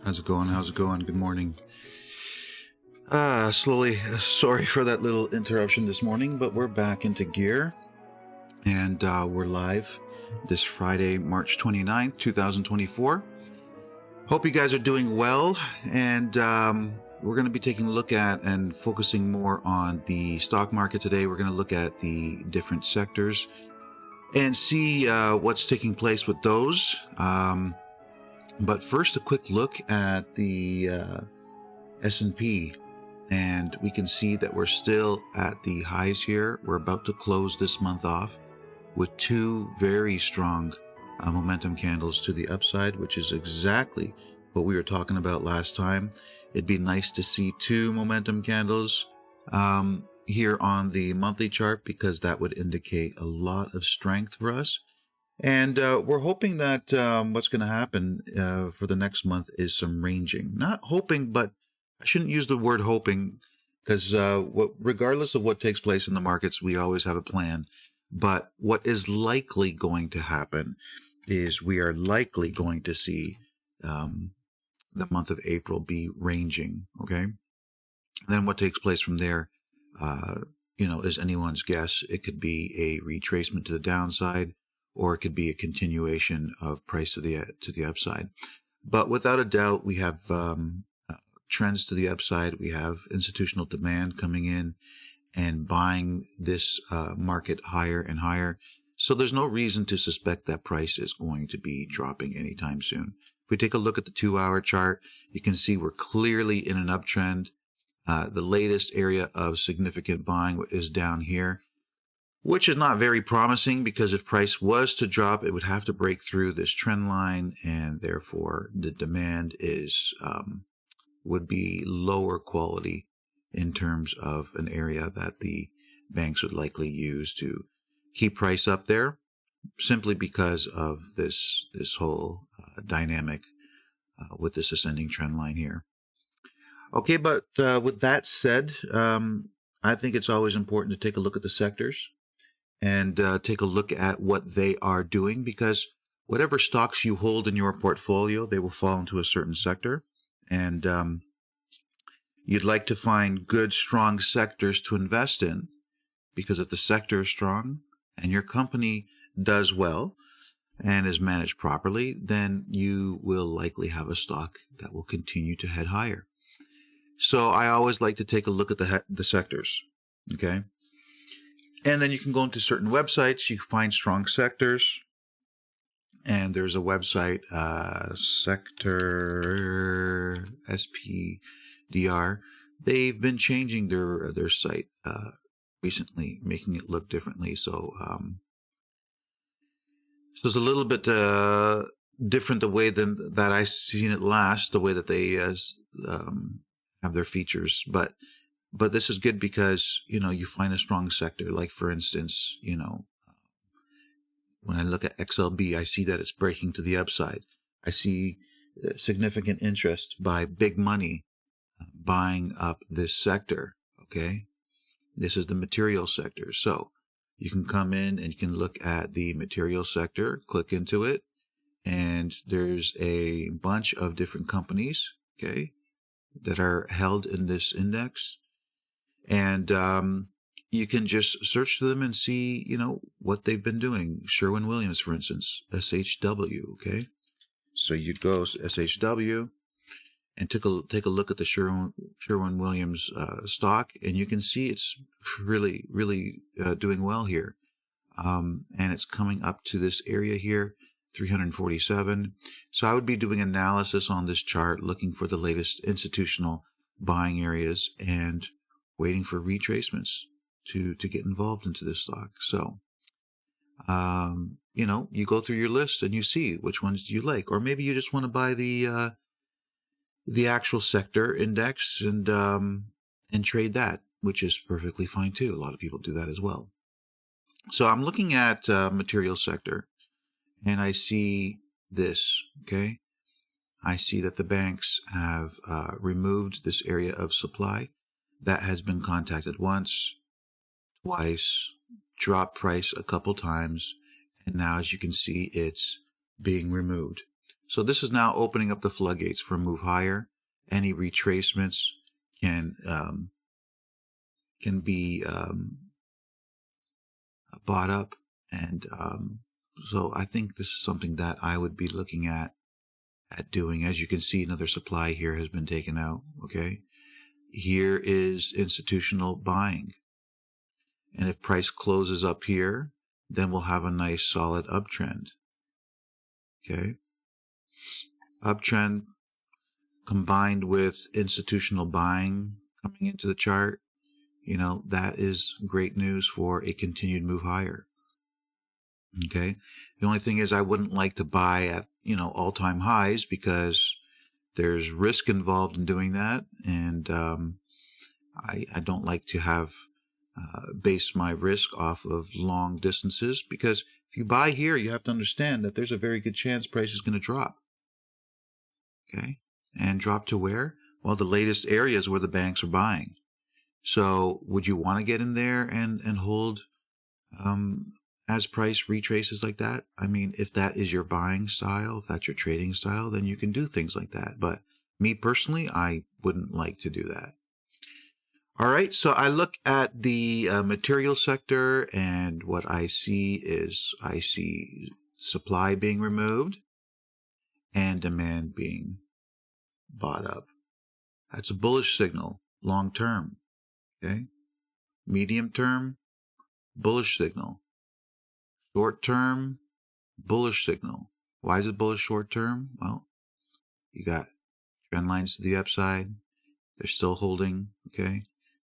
How's it going? How's it going? Good morning. Sorry for that little interruption this morning, but we're back into gear and we're live this Friday, March 29th, 2024. Hope you guys are doing well, and we're going to be taking a look at and focusing more on the stock market today. We're going to look at the different sectors and see what's taking place with those. But first, a quick look at the S&P, and we can see that we're still at the highs here. We're about to close this month off with two very strong momentum candles to the upside, which is exactly what we were talking about last time. It'd be nice to see two momentum candles here on the monthly chart, because that would indicate a lot of strength for us. And we're hoping that what's going to happen for the next month is some ranging. Not hoping, but I shouldn't use the word hoping, because regardless of what takes place in the markets, we always have a plan. But what is likely going to happen is we are likely going to see the month of April be ranging, okay? And then what takes place from there, is anyone's guess. It could be a retracement to the downside, or it could be a continuation of price to the upside. But without a doubt, we have trends to the upside. We have institutional demand coming in and buying this market higher and higher. So there's no reason to suspect that price is going to be dropping anytime soon. If we take a look at the 2-hour chart, you can see we're clearly in an uptrend. The latest area of significant buying is down here, which is not very promising, because if price was to drop, it would have to break through this trend line, and therefore the demand would be lower quality in terms of an area that the banks would likely use to keep price up there, simply because of this whole dynamic with this ascending trend line here. Okay, but with that said, I think it's always important to take a look at the sectors and take a look at what they are doing, because whatever stocks you hold in your portfolio, they will fall into a certain sector. And you'd like to find good, strong sectors to invest in, because if the sector is strong and your company does well and is managed properly, then you will likely have a stock that will continue to head higher. So I always like to take a look at the sectors, okay? And then you can go into certain websites, you find strong sectors, and there's a website, Sector SPDR. They've been changing their site recently, making it look differently. So it's a little bit different the way that I seen it last, the way that they have their features, but this is good because, you find a strong sector. Like, for instance, when I look at XLB, I see that it's breaking to the upside. I see significant interest by big money buying up this sector, okay? This is the material sector. So you can come in and you can look at the material sector, click into it, and there's a bunch of different companies, okay, that are held in this index. And you can just search them and see, what they've been doing. Sherwin-Williams, for instance, SHW, okay? So you'd go SHW and take a look at the Sherwin-Williams stock, and you can see it's really, really doing well here. And it's coming up to this area here, 347. So I would be doing analysis on this chart, looking for the latest institutional buying areas and waiting for retracements to get involved into this stock. So, you go through your list and you see which ones do you like, or maybe you just want to buy the actual sector index and trade that, which is perfectly fine too. A lot of people do that as well. So I'm looking at material sector, and I see this, okay? I see that the banks have removed this area of supply. That has been contacted once, twice, dropped price a couple times, and now, as you can see, it's being removed. So this is now opening up the floodgates for a move higher. Any retracements can be bought up, and so I think this is something that I would be looking at doing. As you can see, another supply here has been taken out. Okay, here is institutional buying, and if price closes up here, then we'll have a nice solid uptrend. Okay, uptrend combined with institutional buying coming into the chart, that is great news for a continued move higher. Okay, the only thing is I wouldn't like to buy at all-time highs, because there's risk involved in doing that, and I don't like to have base my risk off of long distances, because if you buy here, you have to understand that there's a very good chance price is going to drop. Okay, and drop to where? Well, the latest areas where the banks are buying. So would you want to get in there and hold as price retraces like that? I mean, if that is your buying style, if that's your trading style, then you can do things like that. But me personally, I wouldn't like to do that. All right, so I look at the material sector, and what I see supply being removed and demand being bought up. That's a bullish signal, long term. Okay, medium term, bullish signal. Short term, bullish signal. Why is it bullish short term? Well, you got trend lines to the upside. They're still holding. Okay,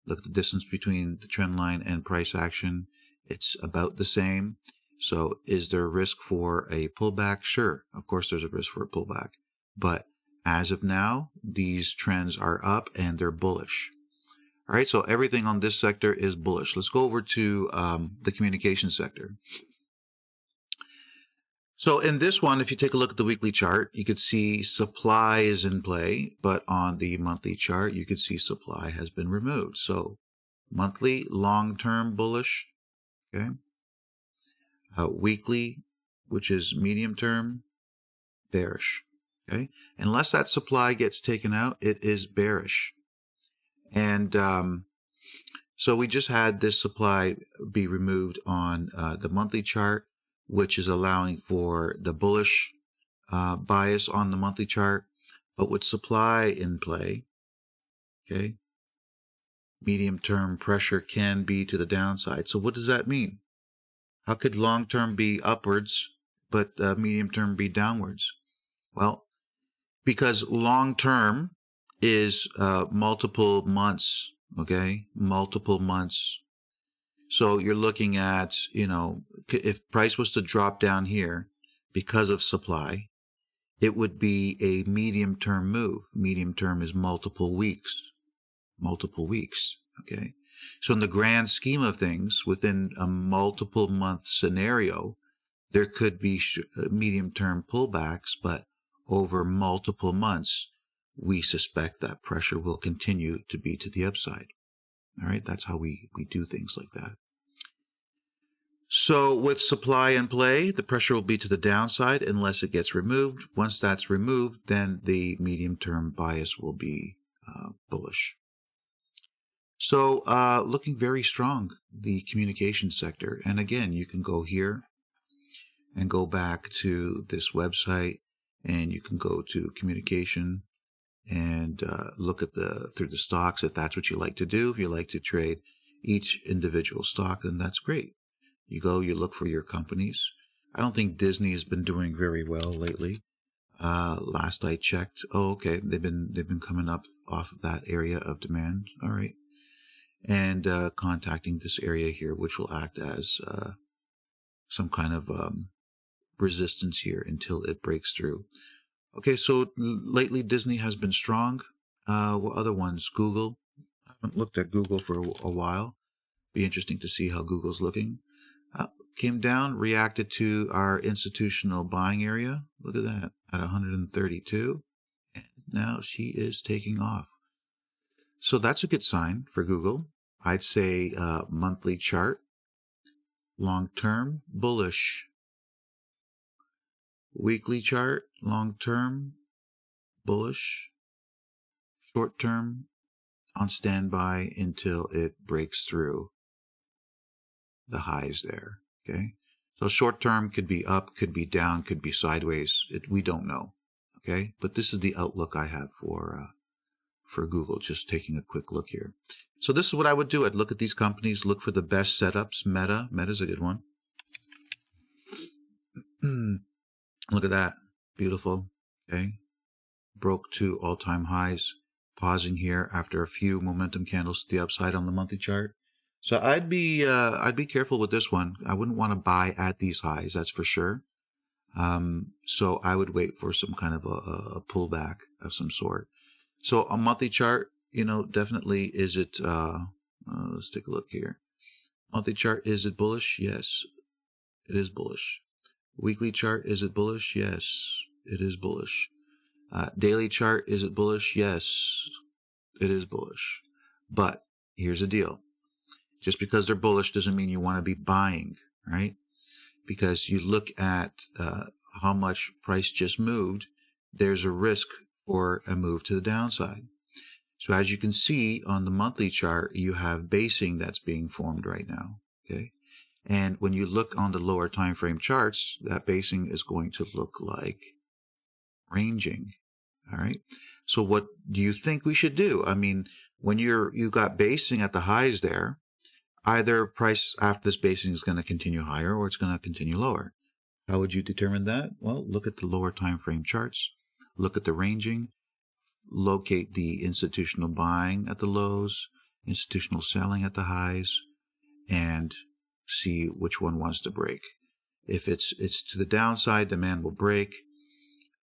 look at the distance between the trend line and price action. It's about the same. So is there a risk for a pullback? Sure, of course there's a risk for a pullback. But as of now, these trends are up and they're bullish. All right, so everything on this sector is bullish. Let's go over to the communication sector. So in this one, if you take a look at the weekly chart, you could see supply is in play, but on the monthly chart, you could see supply has been removed. So monthly, long-term bullish, okay? Weekly, which is medium-term, bearish, okay? Unless that supply gets taken out, it is bearish. And so we just had this supply be removed on the monthly chart, which is allowing for the bullish bias on the monthly chart. But with supply in play, okay, medium-term pressure can be to the downside. So what does that mean? How could long-term be upwards, but medium-term be downwards? Well, because long-term is multiple months, okay? Multiple months. So you're looking at, if price was to drop down here because of supply, it would be a medium-term move. Medium-term is multiple weeks, okay? So in the grand scheme of things, within a multiple-month scenario, there could be medium-term pullbacks, but over multiple months, we suspect that pressure will continue to be to the upside. All right, that's how we do things like that. So with supply in play, the pressure will be to the downside unless it gets removed. Once that's removed, then the medium-term bias will be bullish. So looking very strong, the communication sector. And again, you can go here and go back to this website, and you can go to communication and look at through the stocks if that's what you like to do. If you like to trade each individual stock, then that's great. You go, you look for your companies. I don't think Disney has been doing very well lately. Last I checked, okay, they've been coming up off of that area of demand. All right, and contacting this area here, which will act as some kind of resistance here until it breaks through. Okay, so lately Disney has been strong. What other ones? Google. I haven't looked at Google for a while. Be interesting to see how Google's looking. Came down, reacted to our institutional buying area. Look at that, at 132. And now she is taking off. So that's a good sign for Google. I'd say monthly chart, long-term, bullish. Weekly chart, long term, bullish. Short term, on standby until it breaks through the highs there. Okay. So short term could be up, could be down, could be sideways. We don't know. Okay. But this is the outlook I have for Google. Just taking a quick look here. So this is what I would do. I'd look at these companies, look for the best setups. Meta's a good one. Look at that. Beautiful. Okay. Broke to all-time highs. Pausing here after a few momentum candles to the upside on the monthly chart. So I'd be careful with this one. I wouldn't want to buy at these highs, that's for sure. So I would wait for some kind of a pullback of some sort. So a monthly chart, definitely is it, let's take a look here. Monthly chart, is it bullish? Yes, it is bullish. Weekly chart, is it bullish? Yes, it is bullish. Daily chart, is it bullish? Yes, it is bullish. But here's the deal. Just because they're bullish doesn't mean you want to be buying, right? Because you look at how much price just moved, there's a risk for a move to the downside. So as you can see on the monthly chart, you have basing that's being formed right now, okay? And when you look on the lower time frame charts, that basing is going to look like ranging. All right. So what do you think we should do? I mean, when you got basing at the highs there, either price after this basing is going to continue higher or it's going to continue lower. How would you determine that? Well, look at the lower time frame charts, look at the ranging, locate the institutional buying at the lows, institutional selling at the highs, and see which one wants to break. If it's to the downside, demand will break.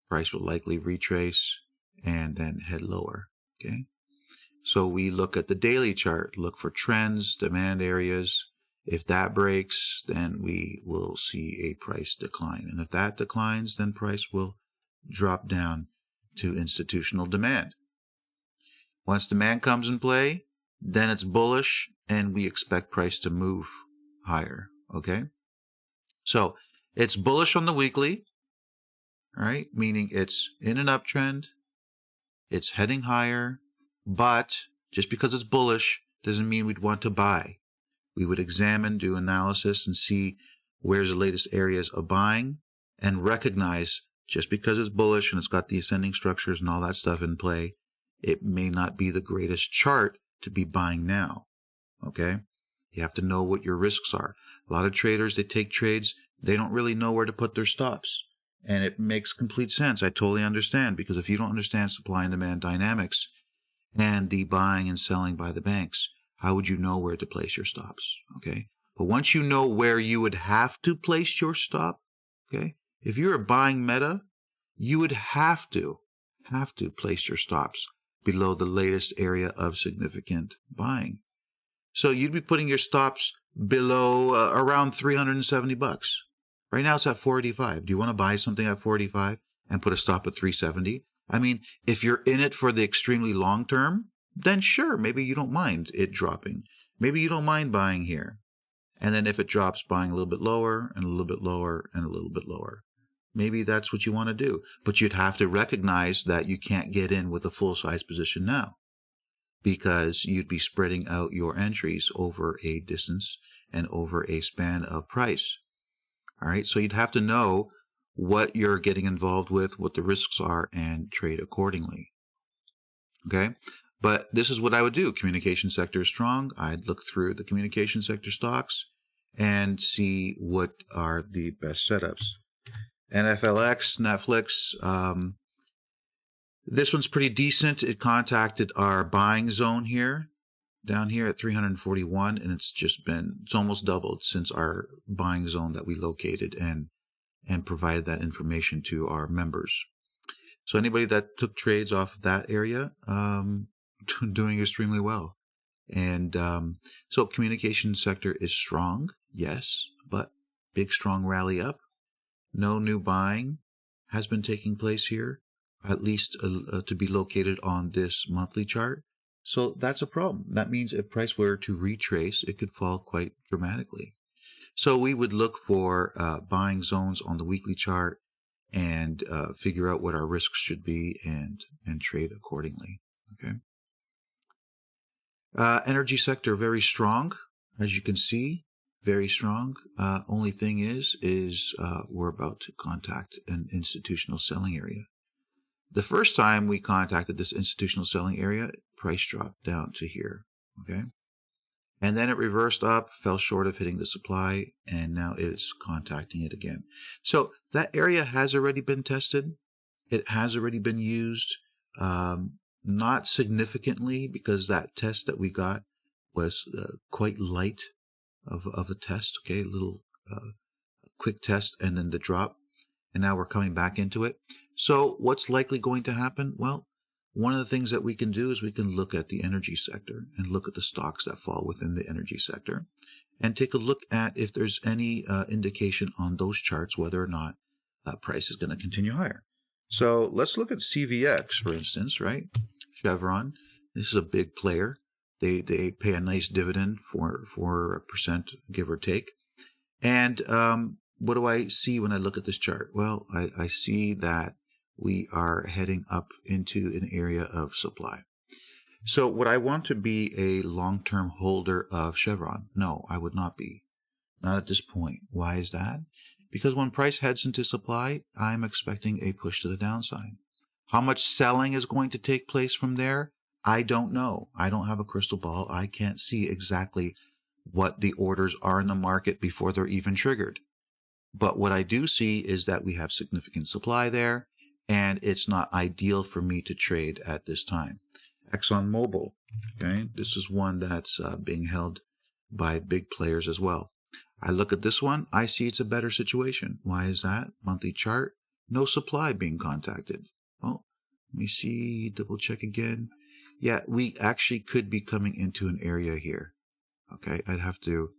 Price will likely retrace and then head lower. Okay. So we look at the daily chart, look for trends, demand areas. If that breaks, then we will see a price decline. And if that declines, then price will drop down to institutional demand. Once demand comes in play, then it's bullish and we expect price to move higher. Okay. So it's bullish on the weekly. All right, meaning it's in an uptrend, it's heading higher, but just because it's bullish doesn't mean we'd want to buy. We would examine, do analysis, and see where's the latest areas of buying, and recognize just because it's bullish and it's got the ascending structures and all that stuff in play, it may not be the greatest chart to be buying now. Okay? You have to know what your risks are. A lot of traders, they take trades, they don't really know where to put their stops. And it makes complete sense. I totally understand, because if you don't understand supply and demand dynamics and the buying and selling by the banks, how would you know where to place your stops? Okay. But once you know where you would have to place your stop, okay, if you're buying Meta, you would have to place your stops below the latest area of significant buying. So you'd be putting your stops below around $370. Right now it's at $485. Do you want to buy something at $485 and put a stop at $370? I mean, if you're in it for the extremely long term, then sure, maybe you don't mind it dropping. Maybe you don't mind buying here. And then if it drops, buying a little bit lower and a little bit lower and a little bit lower. Maybe that's what you want to do. But you'd have to recognize that you can't get in with a full-size position now, because you'd be spreading out your entries over a distance and over a span of price. All right, so you'd have to know what you're getting involved with, what the risks are, and trade accordingly. Okay, but this is what I would do. Communication sector is strong. I'd look through the communication sector stocks and see what are the best setups. NFLX, Netflix, this one's pretty decent. It contacted our buying zone here, down here at 341, and it's almost doubled since our buying zone that we located and provided that information to our members. So anybody that took trades off of that area, doing extremely well. And so communication sector is strong, yes, but big strong rally up. No new buying has been taking place here, at least to be located on this monthly chart. So that's a problem. That means if price were to retrace, it could fall quite dramatically. So we would look for buying zones on the weekly chart and figure out what our risks should be and trade accordingly. Okay. Energy sector, very strong, as you can see, very strong. Only thing is we're about to contact an institutional selling area. The first time we contacted this institutional selling area, price dropped down to here. Okay. And then it reversed up, fell short of hitting the supply, and now it's contacting it again. So that area has already been tested. It has already been used, not significantly, because that test that we got was quite light of a test. Okay, a little quick test and then the drop. And now we're coming back into it. So what's likely going to happen? Well, one of the things that we can do is we can look at the energy sector and look at the stocks that fall within the energy sector and take a look at if there's any indication on those charts whether or not price is going to continue higher. So let's look at CVX, for instance, right? Chevron. This is a big player. They pay a nice dividend for 4%, give or take. And what do I see when I look at this chart? Well, I see that we are heading up into an area of supply. So would I want to be a long-term holder of Chevron? No, I would not be. Not at this point. Why is that? Because when price heads into supply, I'm expecting a push to the downside. How much selling is going to take place from there? I don't know. I don't have a crystal ball. I can't see exactly what the orders are in the market before they're even triggered. But what I do see is that we have significant supply there, and it's not ideal for me to trade at this time. ExxonMobil, okay, this is one that's being held by big players as well. I look at this one, I see it's a better situation. Why is that? Monthly chart, no supply being contacted. Well, let me see, double check again. Yeah, we actually could be coming into an area here. Okay, I'd have to,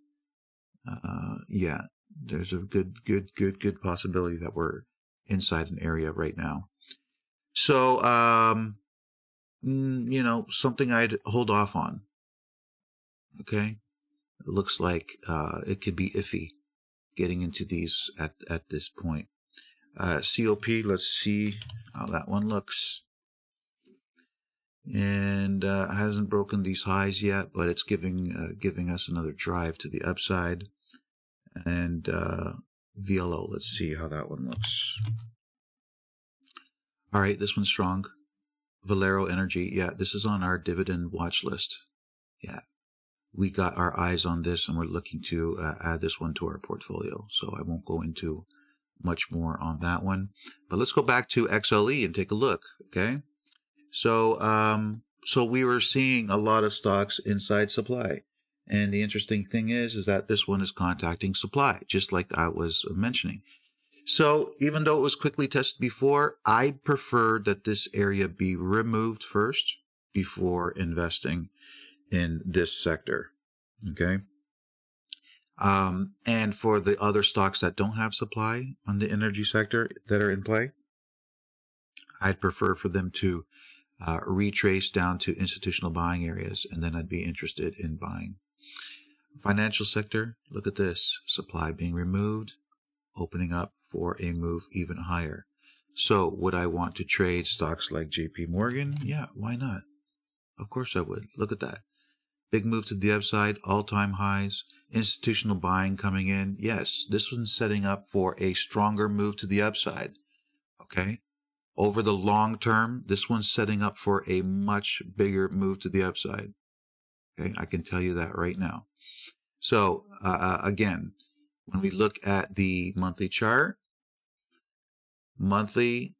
yeah, there's a good possibility that we're inside an area right now. So, you know, something I'd hold off on. Okay. It looks like, it could be iffy getting into these at this point. COP, let's see how that one looks. And, hasn't broken these highs yet, but it's giving us another drive to the upside. And, VLO, let's see how that one looks. All right, this one's strong. Valero Energy, yeah, this is on our dividend watch list. Yeah, we got our eyes on this, and we're looking to add this one to our portfolio. So I won't go into much more on that one. But let's go back to XLE and take a look, okay? So, so we were seeing a lot of stocks inside supply. And the interesting thing is that this one is contacting supply, just like I was mentioning. So even though it was quickly tested before, I'd prefer that this area be removed first before investing in this sector. Okay. And for the other stocks that don't have supply on the energy sector that are in play, I'd prefer for them to retrace down to institutional buying areas, and then I'd be interested in buying. Financial sector, look at this. Supply being removed, opening up for a move even higher. So would I want to trade stocks like JP Morgan? Yeah, why not? Of course I would. Look at that. Big move to the upside, all-time highs, institutional buying coming in. Yes, this one's setting up for a stronger move to the upside. Okay? Over the long term, this one's setting up for a much bigger move to the upside. Okay? I can tell you that right now. So, again, when we look at the monthly chart, monthly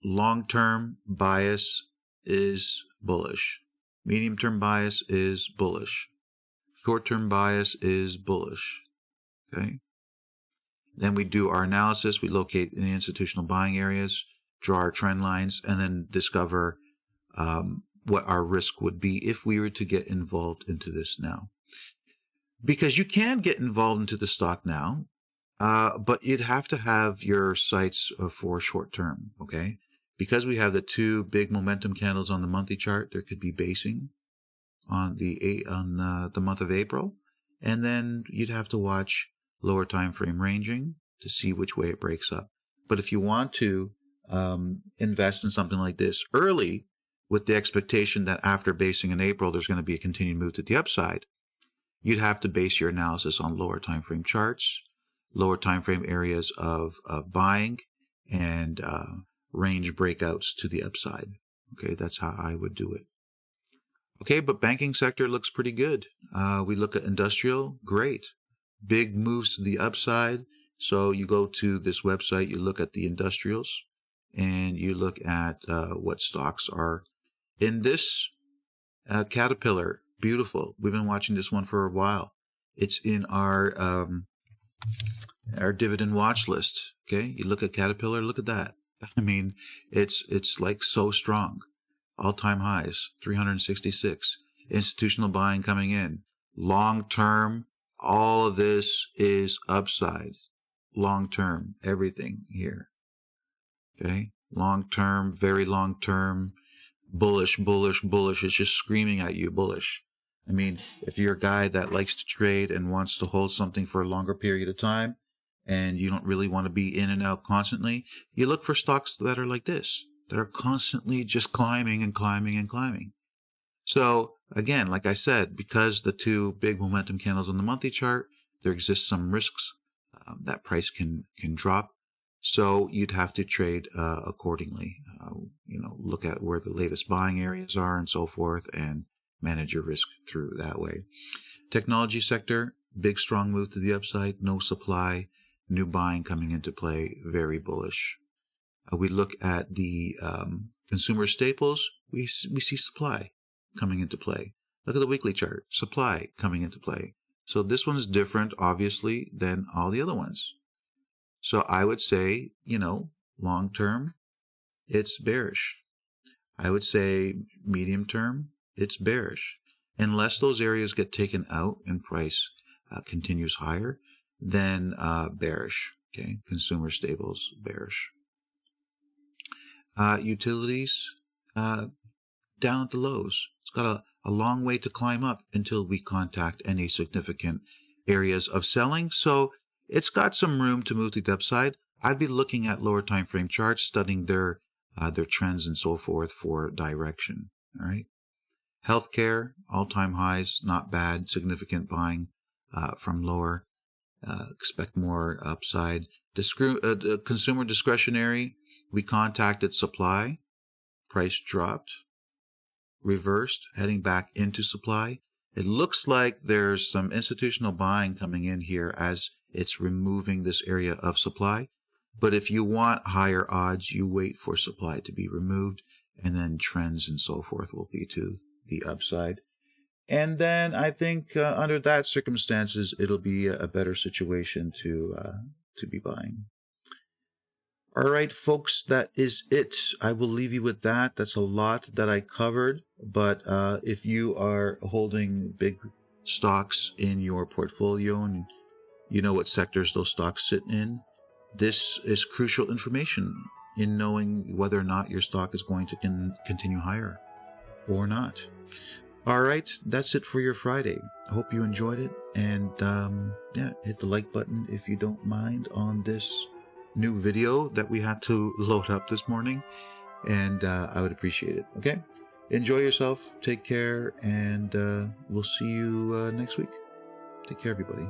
long-term bias is bullish. Medium-term bias is bullish. Short-term bias is bullish. Okay. Then we do our analysis. We locate in the institutional buying areas, draw our trend lines, and then discover what our risk would be if we were to get involved into this now. Because you can get involved into the stock now, but you'd have to have your sights for short term, okay? Because we have the two big momentum candles on the monthly chart, there could be basing on the month of April, and then you'd have to watch lower time frame ranging to see which way it breaks up. But if you want to invest in something like this early with the expectation that after basing in April, there's going to be a continued move to the upside, you'd have to base your analysis on lower time frame charts, lower time frame areas of buying, and range breakouts to the upside. Okay, that's how I would do it. Okay, but banking sector looks pretty good. We look at industrial, great. Big moves to the upside. So you go to this website, you look at the industrials, and you look at what stocks are in this Caterpillar. Beautiful. We've been watching this one for a while. It's in our dividend watch list. Okay, you look at Caterpillar, look at that. I mean, it's like so strong. All-time highs, 366. Institutional buying coming in. Long-term, all of this is upside. Long-term, everything here. Okay? Long-term, very long-term, bullish, bullish, bullish. It's just screaming at you, bullish. I mean, if you're a guy that likes to trade and wants to hold something for a longer period of time, and you don't really want to be in and out constantly, you look for stocks that are like this, that are constantly just climbing and climbing and climbing. So again, like I said, because the two big momentum candles on the monthly chart, there exists some risks that price can drop. So you'd have to trade accordingly. Look at where the latest buying areas are and so forth, and manage your risk through that way. Technology sector, big strong move to the upside, no supply, new buying coming into play, very bullish. We look at the consumer staples, we see supply coming into play. Look at the weekly chart, supply coming into play. So this one is different, obviously, than all the other ones. So I would say, long term, it's bearish. I would say medium term, it's bearish. Unless those areas get taken out and price continues higher, then bearish. Okay, consumer staples, bearish. Utilities, down at the lows. It's got a long way to climb up until we contact any significant areas of selling. So it's got some room to move to the upside. I'd be looking at lower time frame charts, studying their trends and so forth for direction. All right. Healthcare, all-time highs, not bad. Significant buying from lower. Expect more upside. Consumer discretionary, we contacted supply. Price dropped. Reversed, heading back into supply. It looks like there's some institutional buying coming in here as it's removing this area of supply. But if you want higher odds, you wait for supply to be removed, and then trends and so forth will be to the upside. And then I think under that circumstances, it'll be a better situation to be buying. All right, folks, that is it. I will leave you with that. That's a lot that I covered. But if you are holding big stocks in your portfolio and you know what sectors those stocks sit in, this is crucial information in knowing whether or not your stock is going to continue higher or not. All right, that's it for your Friday. I hope you enjoyed it. And hit the like button if you don't mind on this new video that we had to load up this morning. And I would appreciate it. Okay, enjoy yourself. Take care. And we'll see you next week. Take care, everybody.